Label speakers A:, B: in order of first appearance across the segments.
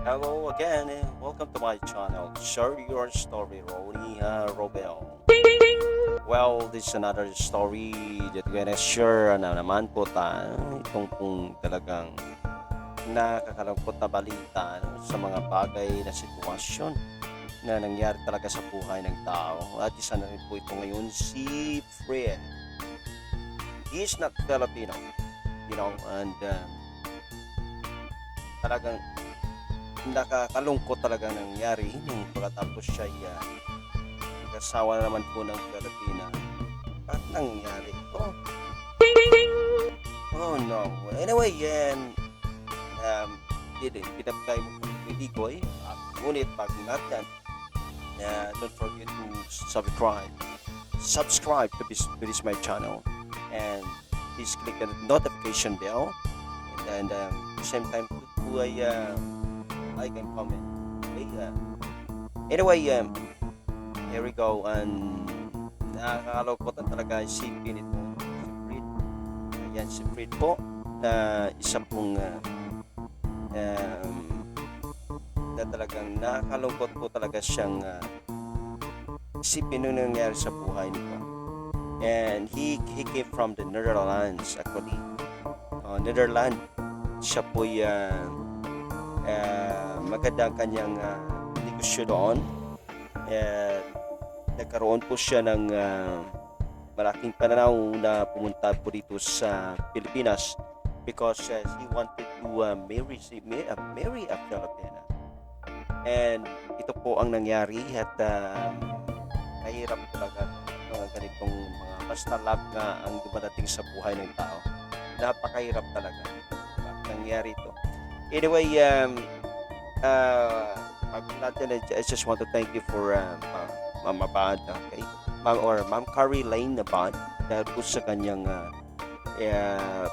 A: Hello again, and welcome to my channel. Share your story, Ronnie Robel. Well, this is another story that we're gonna share na naman po tayo. Itong kung talagang nakakalungkot na balita sa mga bagay na sitwasyon na nangyari talaga sa buhay ng tao. At isa na rin po ito ngayon si Fred. He is not Filipino, and talagang nakakalungkot talaga nangyari nung pagkatapos siya nag-asawa na naman po ng Pilipina. At nangyari ito. Oh no. Anyway, pinapagay mo kung Bigoy. Ngunit bago natin, don't forget to subscribe to this my channel, and please click the notification bell, and at the same time to like and comment. Okay, anyway, here we go. And nakakalungkot na talaga isipin ito si Fred. Ayan si Fred po na isa pong na talagang nakakalungkot po talaga siyang isipin nung nangyari sa buhay nito. And he came from the Netherlands actually. Netherlands. Siya po magandang kanyang negosyo doon. Nagkaroon po siya ng malaking pananaw na pumunta po dito sa Pilipinas because he wanted to marry a Filipina. And ito po ang nangyari at nahirap talaga mga ganitong mga basta love nga ang dumadating sa buhay ng tao. Napakahirap talaga nangyari ito. Anyway, I just want to thank you for Ma'am Abad, okay? Ma'am Carrie Lane Abad dahil po sa kanyang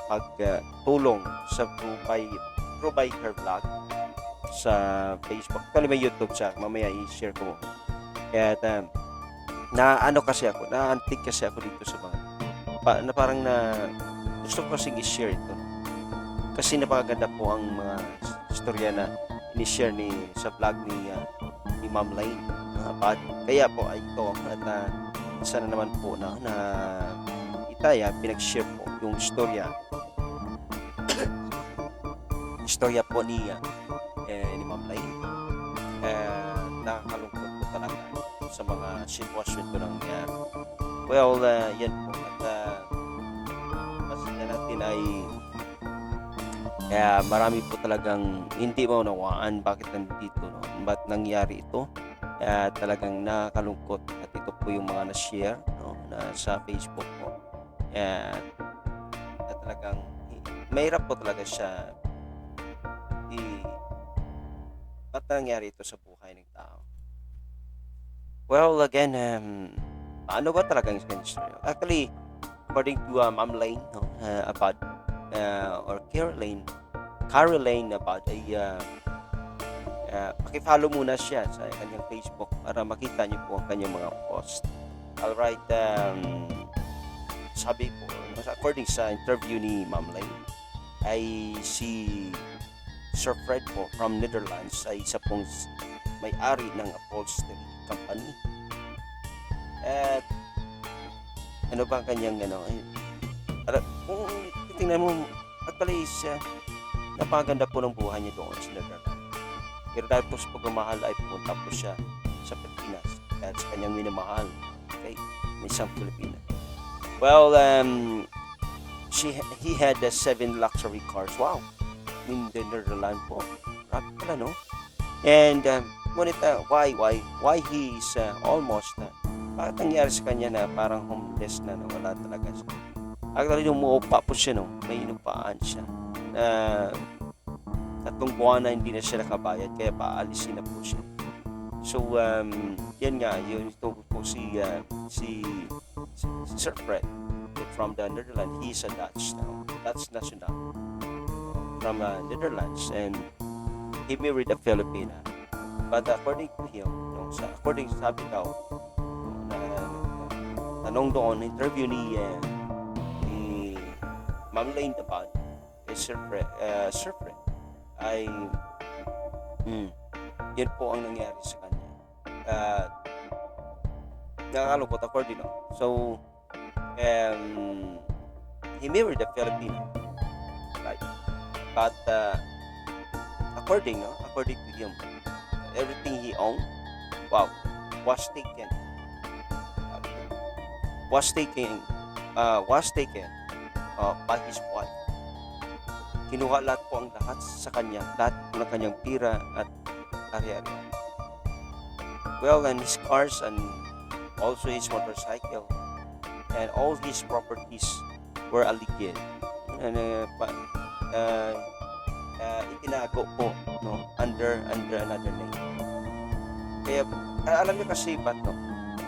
A: pagtulong sa Provide Her Vlog sa Facebook. Kali may YouTube siya, mamaya i-share ko. Kaya naantig kasi ako dito sa mga na parang gusto ko kasing i-share ito. Kasi napakaganda po ang mga istorya na ini-share sa vlog ni Ma'am Lane Abad. Kaya po ay ito at isa na naman po na itaya pinag-share po yung istorya po ni Ma'am Lane. Nakakalungkot po talaga sa mga sitwasyon ko nangyari. Well, yan po at masaya natin ay marami po talagang hindi maunawaan bakit nandito, no? Ba't nangyari ito. Talagang nakakalungkot at ito po yung mga na-share, no? Na sa Facebook po. At talagang mahirap po talaga siya ba't nangyari ito sa buhay ng tao. Well, again, paano ba talagang story? Actually, according to Ma'am Lane, no? About or Caroline about paki-follow muna siya sa kanyang Facebook para makita niyo po ang kanyang mga post. Alright, sabi po, according sa interview ni Ma'am Lane, ay si Sir Fred po from Netherlands ay isa pong may-ari ng upholstery company. At ano ba ang kanyang kung tingnan mo, actually napaganda po ng buhay niya doon sa Netherlands. Pero dahil po sa pagmamahal ay pumunta po siya sa Pilipinas dahil sa kanyang minamahal. Okay? May isang Pilipina. Well, he had 7 luxury cars. Wow! In the Netherlands po. Grabe pala, no? And ngunit why he is almost bakit nangyari sa kanya na parang homeless na wala talaga siya. Actually, nung umuupa po siya, no, may inupaan siya. 3 buwan na hindi na siya nakabayad, kaya paalisin na po siya. So, yan nga, yun ito po si Sir Fred from the Netherlands. He's a Dutch now. Dutch national from Netherlands, and he married a Filipina. But according to him, according sa sabi daw, tanong doon, interview ni Ma'am Lane Abad, Sir Fred ay Mm. Yan po ang nangyari sa kanya. At nakakalungkot according, no? So, he married a Filipino, right? But according to him, everything he owned, wow, was taken, uh, was taken, by his wife. Kinuha lahat po ang lahat sa kanya, lahat po ng kanyang pira at ari-ari. Well, and his cars and also his motorcycle and all his properties were alleged. And itinago po, no, under another name. Kaya alam niyo kasi ba't, no?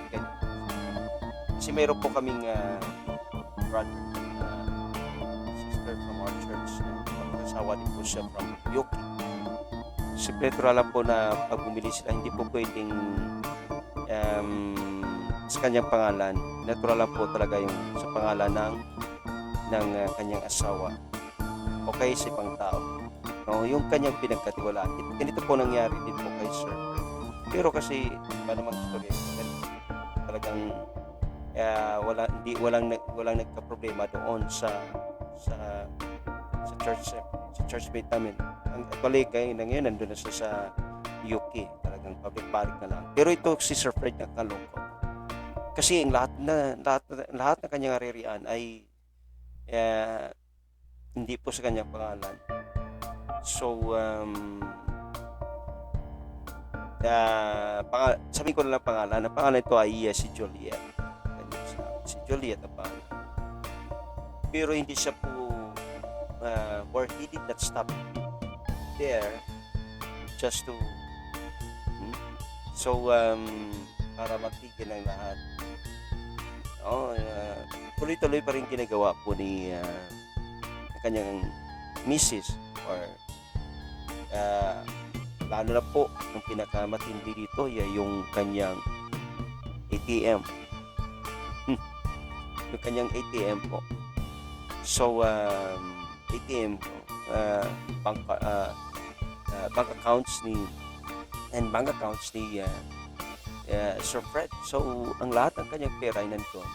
A: Okay. Kasi mayroon po kaming brother, sister from our church, asawa din po siya from Yuki. Siyempre, lang po na pag bumili sila, hindi po pwedeng sa kanyang pangalan. Natural lang po talaga yung sa pangalan ng kanyang asawa o kay sa ibang tao. No, yung kanyang pinagkatiwalaan. Ganito po nangyari din po kay Sir. Pero kasi paano mag-story, talagang walang nagka-problema doon sa church mate namin. Ang actually kay ngayon nandun na siya sa UK, talagang public parik na lang. Pero ito si Sir Fred nakalungkot. Kasi ang lahat ng kanyang aririan ay hindi po sa kanyang pangalan. So sabihin ko na lang pangalan. Ang pangalan ito ay si Juliet. Si Juliet ang pangalan. Pero hindi siya po where he did not stop there just to para magtigil ng lahat. Tuloy-tuloy pa rin ginagawa po ni kanyang misis or lalo na po yung pinakamatindi dito yung kanyang ATM. Yung kanyang ATM po. So ATM bank accounts ni Sir Fred. So ang lahat ng kanyang pera ay nandun.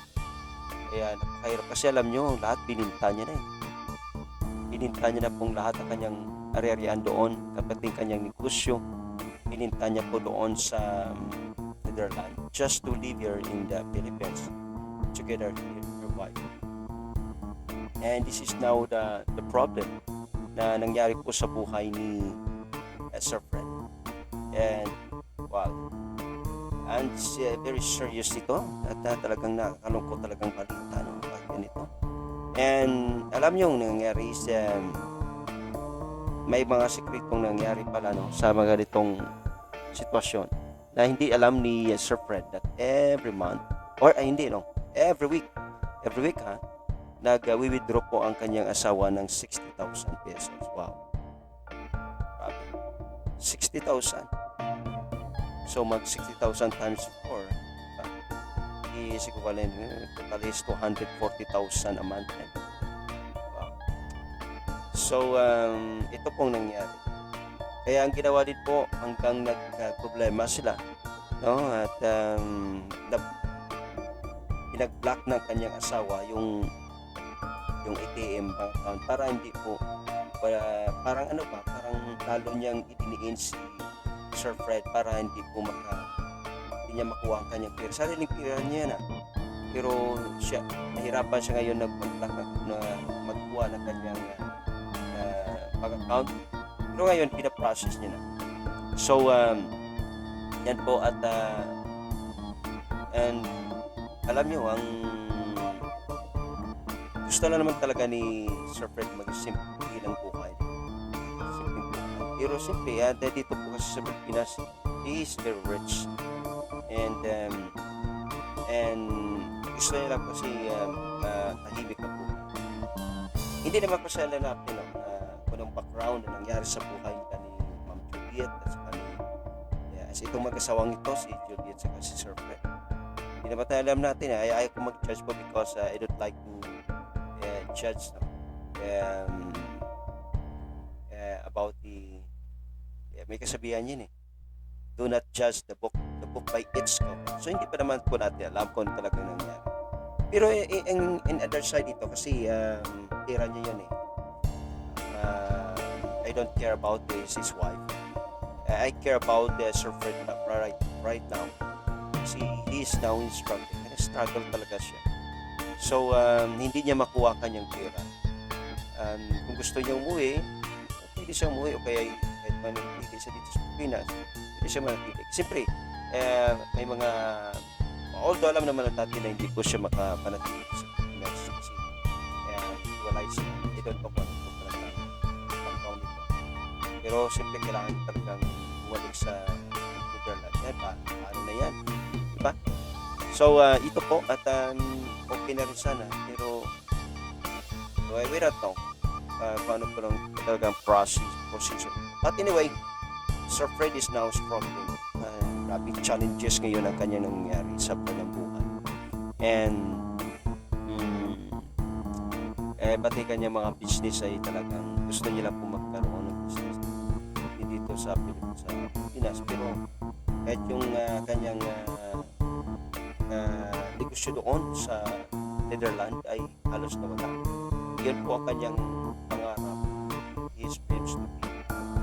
A: Kaya napakahirap kasi alam nyo, lahat bininta niya na eh. Bininta niya na pong lahat ng kanyang ari-arian doon, kapag yung kanyang negosyo, bininta niya po doon sa Netherlands just to live here in the Philippines together with her wife. And this is now the problem na nangyari po sa buhay ni Sir Fred. And wow, and very serious ito at talagang nakakalungkot talagang balita ng ganito. And alam niyo yung nangyari is may mga sekretong nangyari pala sa mga ganitong sitwasyon na hindi alam ni Sir Fred that every month or every week nag-withdraw po ang kanyang asawa ng 60,000 pesos. Wow. Grabe. 60,000. So mag 60,000 times 4 is equivalent total is 240,000 a month. Wow. So ito pong nangyari. Kaya ang ginawa din po hanggang nagka-problema sila, no? At pinag-block ng kanyang asawa yung ATM bank account para hindi po parang lalo niyang idiniin si Sir Fred para hindi niya makuha ang kanyang pera. Sariling pera niya na. Pero nahirapan siya ngayon na magkuha ng kanyang bank account. Pero ngayon, pinaprocess niya na. So, yan po at and alam niyo, ang gusto na naman talaga ni Sir Fred mag-simple lang buhay. Simple buhay. Pero simple, dito po kasi sa Pilipinas, he is very rich. And gusto niya lang kasi tahimik na po. Hindi naman po siya lalapin kung anong background na nangyari sa buhay nila ni Ma'am Juliet at saka itong mag-asawang ito, si Juliet at si Sir Fred. Hindi naman tayo alam natin. Ayaw ko mag-judge po because I don't like to judge about the May kasabihan yun eh. Do not judge the book by its cover. So hindi pa naman po natin alam kung talagang nangyari. Pero in other side ito kasi tira niya yun eh. I don't care about his wife. I care about Sir Fred right now. Kasi he is now in struggle. Struggle talaga siya. So hindi niya makuha kanyang pera. Kung gusto niya umuwi, pwede siya umuwi o kaya kahit manatili siya dito sa Pilipinas, pwede siya manatili. Siyempre, may mga although alam naman natin na hindi po siya makapanatili sa Pilipinas kasi walay siya. They don't know kung ano po talaga ang taon nito. Pero siyempre kailangan talagang bumalik sa Netherlands. Paano na yan? Diba? So, ito po at okay na rin sana. Pero we don't know paano po lang talagang procedure. But anyway, Sir Fred is now struggling. Maraming challenges ngayon ang kanya nangyari sa kanyang buhay. And pati kanyang mga business ay talagang gusto nila po magkaroon ng business dito sa Pilipinas. Pero kahit yung kanyang negosyo doon sa Netherlands ay halos nawala. Yun po ang kanyang pangarap. His dreams to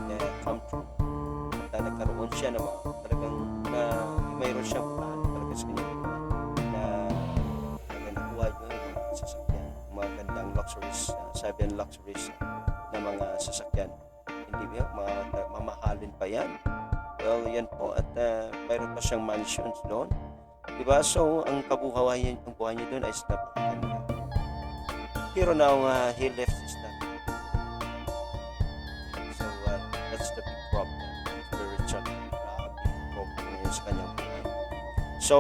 A: be come true. At nagkaroon siya ng talagang mayroon siyang plan talaga sa kanya na nakuha niya yung mga sasakyan, mga gandang luxuries, 7 luxuries na mga sasakyan. Hindi mga mamahalin pa yan. Well, yan po at mayroon pa siyang mansions doon. Diba? So, ang buhay niya doon ay napakaganda. Pero now, he left his family. So, that's the big problem. Spiritual problem ngayon sa kanyang buhay. So,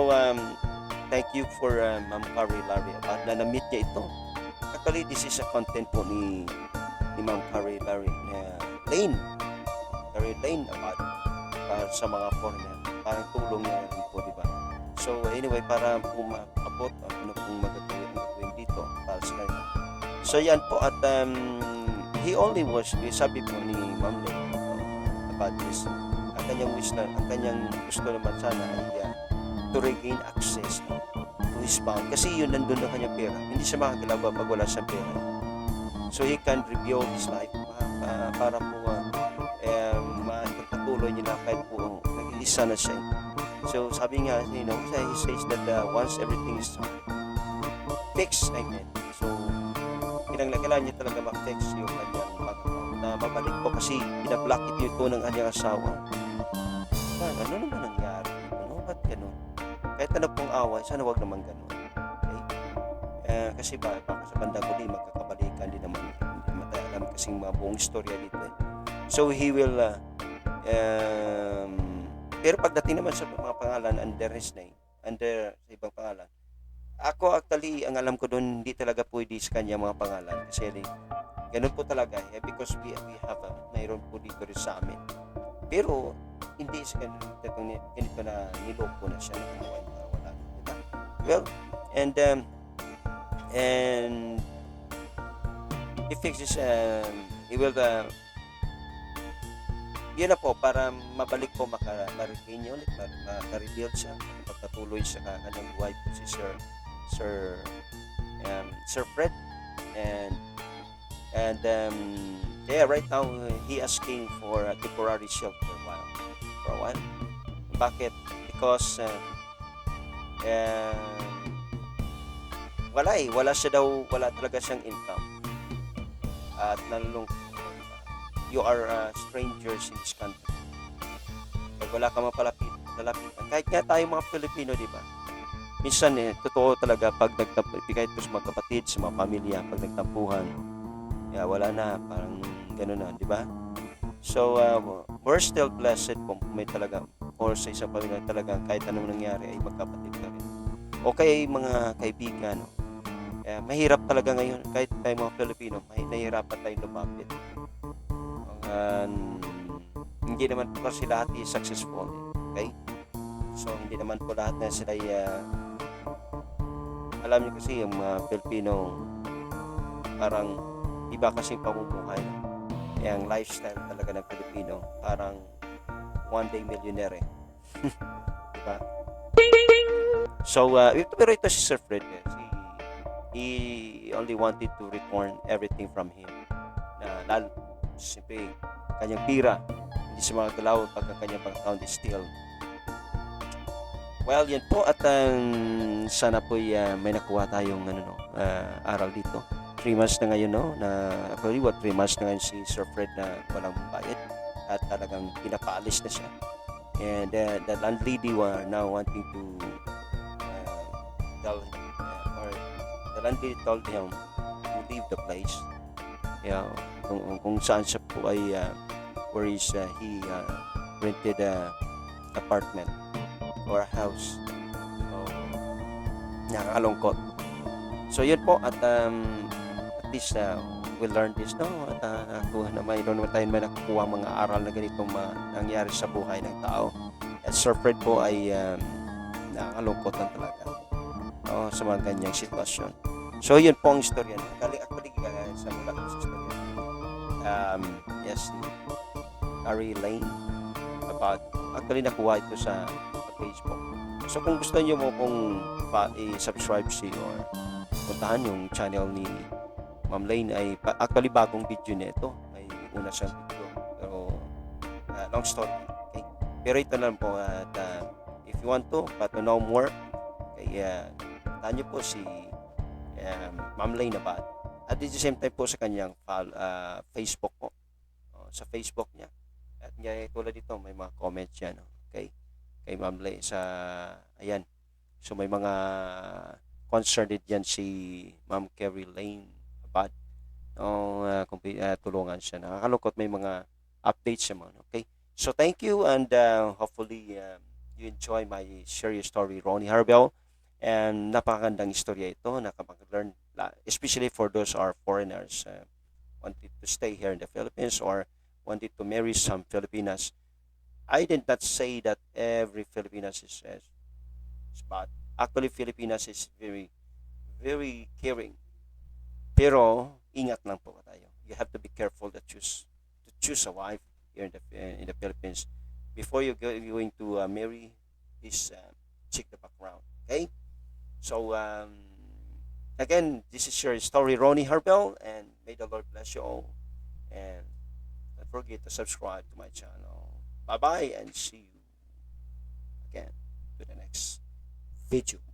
A: thank you for Ma'am Carrie Larry. Na-meet niya ito. Actually, this is a content po ni Ma'am Carrie Larry Lane. Carrie Lane about sa mga foreigner. Parang tulong niya rin po, diba? So, anyway, para po maabot ano pong magagawin dito para sa kanya. So, yan po. At he only was, sabi po ni Ma'am Lane about this. Ang kanyang wish na, ang kanyang gusto naman sana ay to regain access to his bank. Kasi yun, nandun na kanyang pera. Hindi siya makakalawa pag wala siyang pera. So, he can rebuild his life para po patuloy niya na kahit po nag-iisa na siya. So, sabi nga, he says that once everything is fixed, so, kailangan niya talaga mag-fix yung kanyang na mabalik po kasi pinablock it ito ng kanyang asawa. Ano naman nangyari? Ba't gano'n? Kahit ano pong away, sana wag naman gano'n. Okay? Kasi baka sa bandang huli, magkakabalikan din naman. Hindi naman tayo alam kasing mga buong istorya dito. So, he will pero pagdating naman sa mga pangalan under his name, under sa ibang pangalan, ako actually, ang alam ko doon, hindi talaga pwede sa kanya mga pangalan. Kasi ganun po talaga. Because we have mayroon po dito rin sa amin. Pero, hindi sa ganito na niloko na siya. Wala. Diba? Well, and he fixes, he will yun na po, para mabalik po ma-regain niya ulit, maka-rebuild siya, magpatuloy sa kanyang buhay po si Sir Fred. And yeah, right now he asking for a temporary shelter for a while. Bakit? Because wala talaga siyang income at nalulungkot. You are strangers in this country. Pag wala ka lalapitan. Kahit nga tayo mga Pilipino, di ba? Minsan totoo talaga pag kahit sa mga kapatid, sa mga pamilya, pag nagtampuhan, wala na, parang gano'n na, di ba? So, we're still blessed kung may talaga, or sa isang pamilya talaga, kahit anong nangyari ay magkapatid ka rin. O kaya mga kaibigan, mahirap talaga ngayon, kahit tayo mga Pilipino, nahihirapan tayong lumapit. Hindi naman po kasi lahat is successful. Okay? So, hindi naman po lahat na sila alam niyo kasi yung mga Pilipino parang iba kasi pamumuhay. Ang lifestyle talaga ng Pilipino parang one day millionaire eh. Diba? So, pero ito si Sir Fred, he only wanted to return everything from him. Siyempre, kanyang pira, hindi siya magagalaw pagka kanyang bank account is still. Well, yan po at sana po may nakuha tayong aral dito. 3 months na ngayon, no? Actually, 3 months na ngayon si Sir Fred na walang bayad at talagang pinapaalis na siya. And the landlady were now wanting to tell him, or the landlady told him to leave the place. Yeah, kung saan siya po ay where is he rented a apartment or a house. So, nakakalungkot. So yun po at least we learn this, no? At nakuha na mayroon naman tayo nakukuha mga aral na ganitong nangyari sa buhay ng tao. At Sir Fred po ay nakakalungkot lang talaga sa mga ganyang sitwasyon. So yun po ang istorya. Actually, sa mula ko sa istorya. Yes, Carrie Lane about actually nakuha ito sa Facebook. So kung gusto niyo mo kung i-subscribe or puntahan yung channel ni Ma'am Lane ay actually bagong video nito. May una siyang video. Pero long story. Okay? Pero ito lang po at if you want to know more kaya puntahan niyo po si Ma'am Lane Abad. At at the same time po sa kanyang Facebook po. Sa Facebook niya. At tulad dito may mga comments yan. Okay? Kay Ma'am Lane sa ayan. So may mga concerned yan si Ma'am Carrie Lane Abad. Kung tulungan siya. Nakakalungkot may mga updates naman. Okay? So thank you and hopefully you enjoy my serious story, Ronnie Harbel. And napakagandang istorya ito, nakapag-learn, especially for those are foreigners wanted to stay here in the Philippines or wanted to marry some Filipinas. I did not say that every Filipinas is bad. Actually, Filipinas is very, very caring. Pero ingat lang po tayo. You have to be careful to choose a wife here in the Philippines before you're going to marry. Is check the background. Okay. So, again, this is your story, Ronnie Harbel, and may the Lord bless you all. And don't forget to subscribe to my channel. Bye-bye, and see you again to the next video.